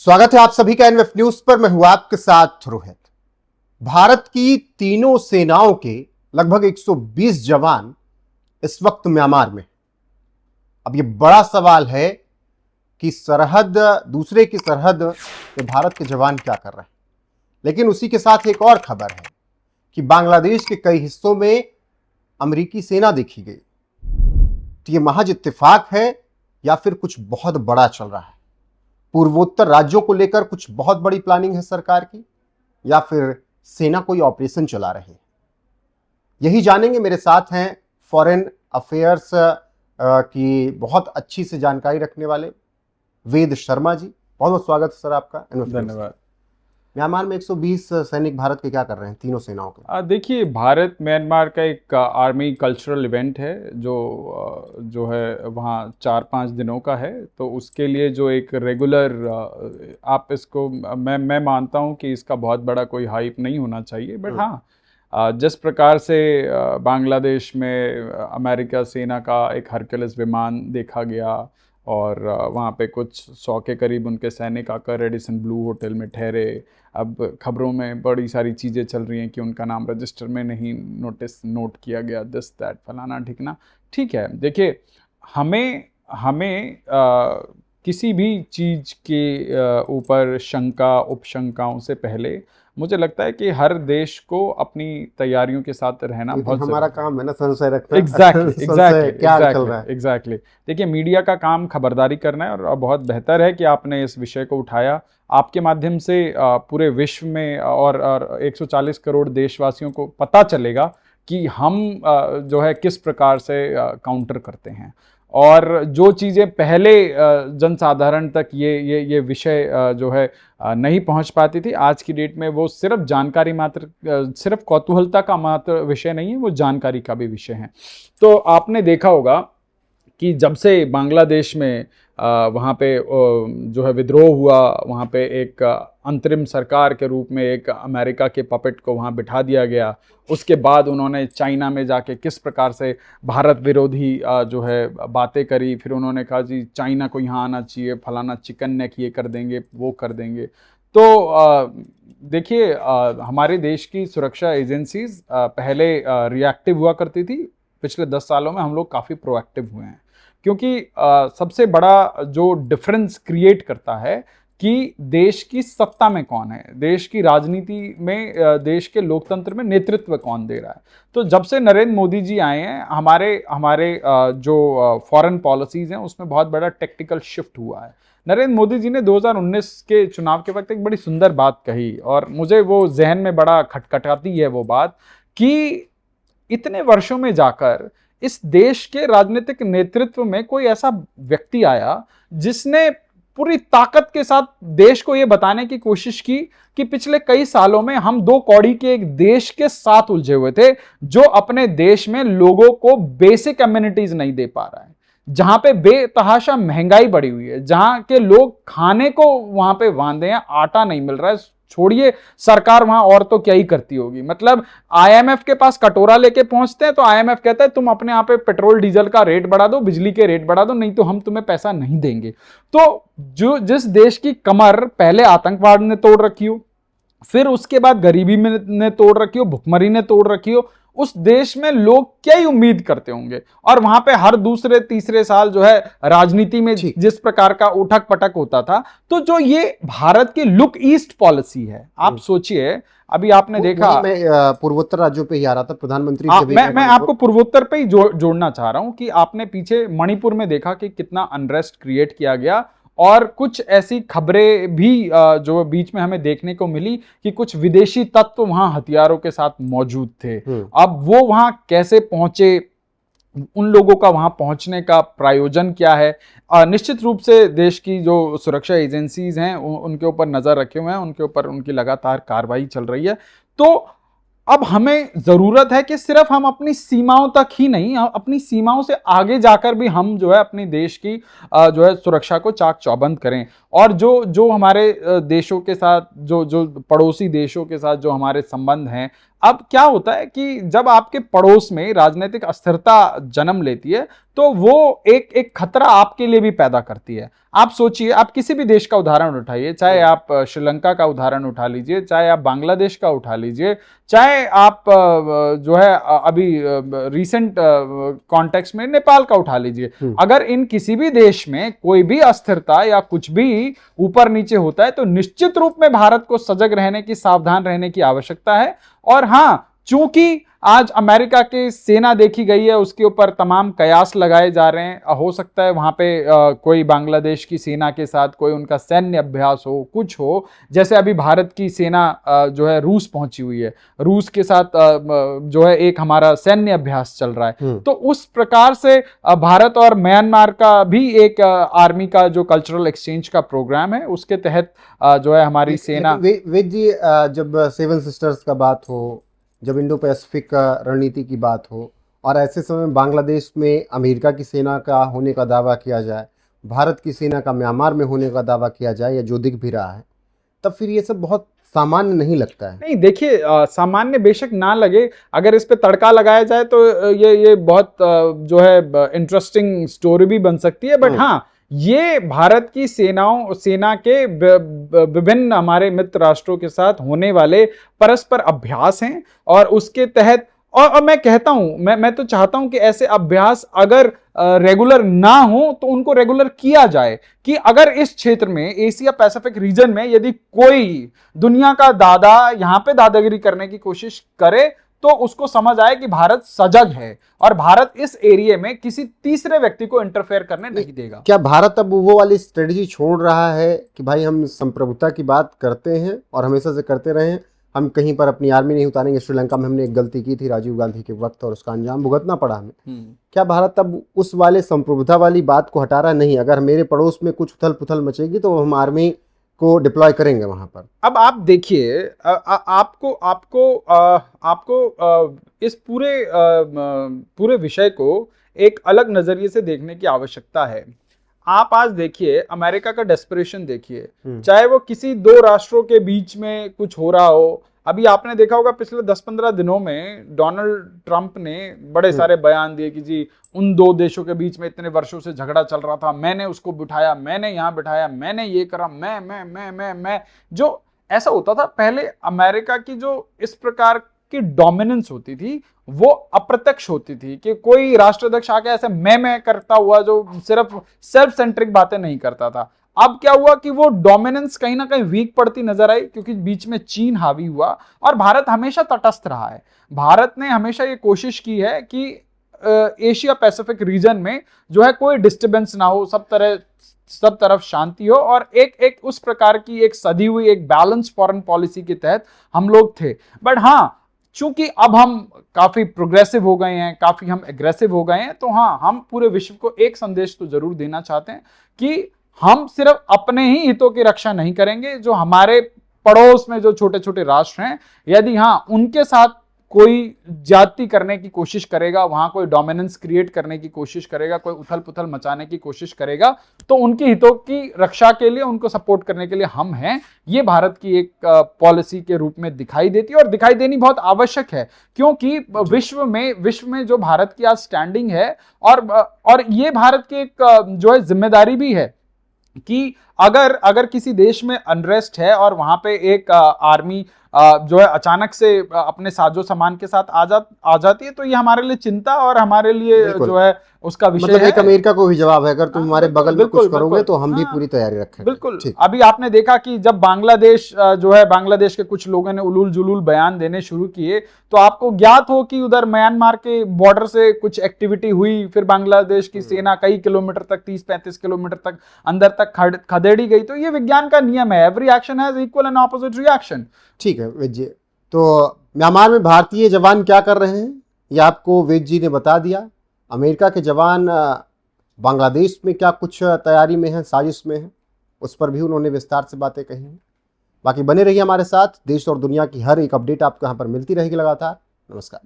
स्वागत है आप सभी का एनएफ न्यूज पर। मैं हूं आपके साथ रोहित। भारत की तीनों सेनाओं के लगभग 120 जवान इस वक्त म्यांमार में। अब यह बड़ा सवाल है कि सरहद, दूसरे की सरहद में भारत के जवान क्या कर रहे हैं। लेकिन उसी के साथ एक और खबर है कि बांग्लादेश के कई हिस्सों में अमेरिकी सेना देखी गई। तो यह महज इत्तेफाक है या फिर कुछ बहुत बड़ा चल रहा है? पूर्वोत्तर राज्यों को लेकर कुछ बहुत बड़ी प्लानिंग है सरकार की, या फिर सेना कोई ऑपरेशन चला रही है? यही जानेंगे। मेरे साथ हैं फॉरेन अफेयर्स की बहुत अच्छी से जानकारी रखने वाले वेद शर्मा जी। बहुत बहुत स्वागत है सर आपका। धन्यवाद। म्यांमार में 120 सैनिक भारत के क्या कर रहे हैं, तीनों सेनाओं के? देखिए, भारत म्यांमार का एक आर्मी कल्चरल इवेंट है जो है वहाँ 4-5 दिनों का है। तो उसके लिए जो एक रेगुलर आप इसको मैं मानता हूँ कि इसका बहुत बड़ा कोई हाइप नहीं होना चाहिए, बट हाँ, जिस प्रकार से बांग्लादेश में अमेरिका सेना का एक हरक्यूलिस विमान देखा गया और वहाँ पे कुछ 100 के करीब उनके सैनिक आकर रेडिसन ब्लू होटल में ठहरे। अब खबरों में बड़ी सारी चीज़ें चल रही हैं कि उनका नाम रजिस्टर में नहीं नोट किया गया, दिस दैट फलाना ठिकना। ठीक है, देखिए, हमें हमें किसी भी चीज़ के ऊपर शंका उपशंकाओं से पहले मुझे लगता है कि हर देश को अपनी तैयारियों के साथ रहना बहुत हमारा काम है ना संशय रखना। एग्जैक्टली। देखिए, मीडिया का काम खबरदारी करना है और बहुत बेहतर है कि आपने इस विषय को उठाया। आपके माध्यम से पूरे विश्व में और 140 करोड़ देशवासियों को पता चलेगा कि हम जो है किस प्रकार से काउंटर करते हैं। और जो चीज़ें पहले जनसाधारण तक ये विषय जो है नहीं पहुंच पाती थी, आज की डेट में वो सिर्फ जानकारी मात्र, सिर्फ कौतूहलता का मात्र विषय नहीं है, वो जानकारी का भी विषय है। तो आपने देखा होगा कि जब से बांग्लादेश में वहाँ पे जो है विद्रोह हुआ, वहाँ पे एक अंतरिम सरकार के रूप में एक अमेरिका के पपेट को वहाँ बिठा दिया गया। उसके बाद उन्होंने चाइना में जाके किस प्रकार से भारत विरोधी जो है बातें करी। फिर उन्होंने कहा जी चाइना को यहाँ आना चाहिए, फलाना चिकन नेक ये कर देंगे, वो कर देंगे। तो देखिए, हमारे देश की सुरक्षा एजेंसीज पहले रिएक्टिव हुआ करती थी। पिछले 10 सालों में हम लोग काफ़ी प्रोएक्टिव हुए हैं, क्योंकि सबसे बड़ा जो डिफरेंस क्रिएट करता है कि देश की सत्ता में कौन है, देश की राजनीति में, देश के लोकतंत्र में नेतृत्व कौन दे रहा है। तो जब से नरेंद्र मोदी जी आए हैं, हमारे जो फॉरेन पॉलिसीज हैं उसमें बहुत बड़ा टेक्टिकल शिफ्ट हुआ है। नरेंद्र मोदी जी ने 2019 के चुनाव के वक्त एक बड़ी सुंदर बात कही और मुझे वो जहन में बड़ा खटखटाती है वो बात, कि इतने वर्षों में जाकर इस देश के राजनीतिक नेतृत्व में कोई ऐसा व्यक्ति आया जिसने पूरी ताकत के साथ देश को यह बताने की कोशिश की कि पिछले कई सालों में हम 2 कौड़ी के एक देश के साथ उलझे हुए थे, जो अपने देश में लोगों को बेसिक एमिनिटीज नहीं दे पा रहा है, जहां पे बेतहाशा महंगाई बढ़ी हुई है, जहां के लोग खाने को वहां पे वांदे हैं, आटा नहीं मिल रहा है। छोड़िए सरकार वहां और तो क्या ही करती होगी। मतलब आईएमएफ के पास कटोरा लेके पहुंचते हैं तो आईएमएफ कहता है तुम अपने यहाँ पे पेट्रोल डीजल का रेट बढ़ा दो, बिजली के रेट बढ़ा दो, नहीं तो हम तुम्हें पैसा नहीं देंगे। तो जिस देश की कमर पहले आतंकवाद ने तोड़ रखी हो, फिर उसके बाद गरीबी ने तोड़ रखी हो, भुखमरी ने तोड़ रखी हो, उस देश में लोग क्या ही उम्मीद करते होंगे। और वहां पे हर दूसरे तीसरे साल जो है राजनीति में जिस प्रकार का उठक पटक होता था, तो जो ये भारत की लुक ईस्ट पॉलिसी है, आप सोचिए, अभी आपने देखा, मैं पूर्वोत्तर राज्यों पे ही आ रहा था। प्रधानमंत्री मैं आपको पूर्वोत्तर पे ही जोड़ना चाह रहा हूं कि आपने पीछे मणिपुर में देखा कि कितना अनरेस्ट क्रिएट किया गया, और कुछ ऐसी खबरें भी जो बीच में हमें देखने को मिली कि कुछ विदेशी तत्व वहां हथियारों के साथ मौजूद थे। अब वो वहां कैसे पहुंचे, उन लोगों का वहां पहुंचने का प्रायोजन क्या है, निश्चित रूप से देश की जो सुरक्षा एजेंसीज हैं उनके ऊपर नजर रखे हुए हैं, उनके ऊपर उनकी लगातार कार्रवाई चल रही है। तो अब हमें जरूरत है कि सिर्फ हम अपनी सीमाओं तक ही नहीं, अपनी सीमाओं से आगे जाकर भी हम जो है अपनी देश की जो है सुरक्षा को चाक चौबंद करें। और जो जो हमारे देशों के साथ जो जो पड़ोसी देशों के साथ जो हमारे संबंध हैं, अब क्या होता है कि जब आपके पड़ोस में राजनीतिक अस्थिरता जन्म लेती है तो वो एक एक खतरा आपके लिए भी पैदा करती है। आप सोचिए, आप किसी भी देश का उदाहरण उठाइए, चाहे आप श्रीलंका का उदाहरण उठा लीजिए, चाहे आप बांग्लादेश का उठा लीजिए, चाहे आप जो है अभी रिसेंट कॉन्टेक्स्ट में नेपाल का उठा लीजिए। अगर इन किसी भी देश में कोई भी अस्थिरता या कुछ भी ऊपर नीचे होता है तो निश्चित रूप में भारत को सजग रहने की, सावधान रहने की आवश्यकता है। और हां, चूंकि आज अमेरिका की सेना देखी गई है, उसके ऊपर तमाम कयास लगाए जा रहे हैं, हो सकता है वहां पे कोई बांग्लादेश की सेना के साथ कोई उनका सैन्य अभ्यास हो, कुछ हो, जैसे अभी भारत की सेना जो है रूस पहुंची हुई है, रूस के साथ जो है एक हमारा सैन्य अभ्यास चल रहा है। तो उस प्रकार से भारत और म्यांमार का भी एक आर्मी का जो कल्चरल एक्सचेंज का प्रोग्राम है, उसके तहत जो है हमारी सेना। वेद जी, जब सेवन सिस्टर्स का बात हो, जब इंडो पैसिफिक रणनीति की बात हो, और ऐसे समय बांग्लादेश में अमेरिका की सेना का होने का दावा किया जाए, भारत की सेना का म्यांमार में होने का दावा किया जाए, या जो दिख भी रहा है, तब फिर ये सब बहुत सामान्य नहीं लगता है। नहीं, देखिए, सामान्य बेशक ना लगे, अगर इस पे तड़का लगाया जाए तो ये बहुत जो है इंटरेस्टिंग स्टोरी भी बन सकती है। बट हाँ, ये भारत की सेना के विभिन्न हमारे मित्र राष्ट्रों के साथ होने वाले परस्पर अभ्यास हैं, और उसके तहत और मैं कहता हूं, मैं तो चाहता हूं कि ऐसे अभ्यास अगर रेगुलर ना हो तो उनको रेगुलर किया जाए, कि अगर इस क्षेत्र में, एशिया पैसिफिक रीजन में, यदि कोई दुनिया का दादा यहां पे दादागिरी करने की कोशिश करे तो उसको समझ आए कि भारत सजग है और भारत इस एरिया में किसी तीसरे व्यक्ति को इंटरफेयर करने नहीं देगा। क्या भारत अब वो वाली स्ट्रेटजी छोड़ रहा है कि भाई हम संप्रभुता की बात करते हैं और हमेशा से करते रहे हैं, हम कहीं पर अपनी आर्मी नहीं उतारेंगे? श्रीलंका में हमने एक गलती की थी राजीव गांधी के वक्त और उसका अंजाम भुगतना पड़ा हमें। क्या भारत अब उस वाले संप्रभुता वाली बात को हटा रहा? नहीं, अगर मेरे पड़ोस में कुछ उथल पुथल मचेगी तो हम आर्मी को डिप्लॉय करेंगे वहां पर। अब आप देखिए, आपको इस पूरे विषय को एक अलग नजरिए से देखने की आवश्यकता है। आप आज देखिए, अमेरिका का डेस्परेशन देखिए, चाहे वो किसी दो राष्ट्रों के बीच में कुछ हो रहा हो। अभी आपने देखा होगा पिछले 10-15 दिनों में डोनाल्ड ट्रंप ने बड़े सारे बयान दिए कि जी उन दो देशों के बीच में इतने वर्षों से झगड़ा चल रहा था, मैंने उसको बिठाया, मैंने यहां बिठाया, मैंने ये करा, मैं जो ऐसा होता था पहले, अमेरिका की जो इस प्रकार की डोमिनेंस होती थी वो अप्रत्यक्ष होती थी, कि कोई राष्ट्राध्यक्ष आके ऐसे मैं करता हुआ जो सिर्फ सेल्फ सेंट्रिक बातें नहीं करता था। अब क्या हुआ कि वो डोमिनेंस कहीं ना कहीं वीक पड़ती नजर आई, क्योंकि बीच में चीन हावी हुआ और भारत हमेशा तटस्थ रहा है। भारत ने हमेशा ये कोशिश की है कि एशिया पैसिफिक रीजन में जो है कोई डिस्टर्बेंस ना हो, सब तरफ शांति हो, और एक उस प्रकार की एक सधी हुई एक बैलेंस फॉरेन पॉलिसी के तहत हम लोग थे। बट हाँ, चूंकि अब हम काफी प्रोग्रेसिव हो गए हैं, काफी हम एग्रेसिव हो गए हैं, तो हाँ, हम पूरे विश्व को एक संदेश तो जरूर देना चाहते हैं कि हम सिर्फ अपने ही हितों की रक्षा नहीं करेंगे, जो हमारे पड़ोस में जो छोटे छोटे राष्ट्र हैं, यदि हाँ उनके साथ कोई ज्यादती करने की कोशिश करेगा, वहां कोई डोमिनेंस क्रिएट करने की कोशिश करेगा, कोई उथल पुथल मचाने की कोशिश करेगा, तो उनके हितों की रक्षा के लिए, उनको सपोर्ट करने के लिए हम हैं। ये भारत की एक पॉलिसी के रूप में दिखाई देती है और दिखाई देनी बहुत आवश्यक है, क्योंकि विश्व में जो भारत की आज स्टैंडिंग है, और ये भारत की एक जो है जिम्मेदारी भी है कि अगर किसी देश में अनरेस्ट है और वहां पे एक आर्मी जो है अचानक से अपने साजो सामान के साथ आ जाती है, तो ये हमारे लिए चिंता और हमारे लिए जो है उसका विषय मतलब है। एक अमेरिका को भी जवाब है, अगर तुम हमारे बगल में कुछ करोगे तो हम भी पूरी तैयारी रखेंगे। बिल्कुल। अभी आपने देखा कि जब बांग्लादेश जो है, बांग्लादेश के कुछ लोगों ने उलूल जुलूल बयान देने शुरू किए, तो आपको ज्ञात हो कि उधर म्यांमार के बॉर्डर से कुछ एक्टिविटी हुई, फिर बांग्लादेश की सेना कई किलोमीटर तक, 30-35 किलोमीटर तक अंदर तक खदेड़ी गई। तो ये विज्ञान का नियम है, every action has equal and opposite reaction. ठीक है वेद जी, तो म्यांमार में भारतीय जवान क्या कर रहे हैं ये आपको वेद जी ने बता दिया। अमेरिका के जवान बांग्लादेश में क्या कुछ तैयारी में हैं, साजिश में हैं, उस पर भी उन्होंने विस्तार से बातें कही हैं। बाकी बने रहिए हमारे साथ, देश और दुनिया की हर एक अपडेट आपको यहाँ पर मिलती रहेगी लगातार। नमस्कार।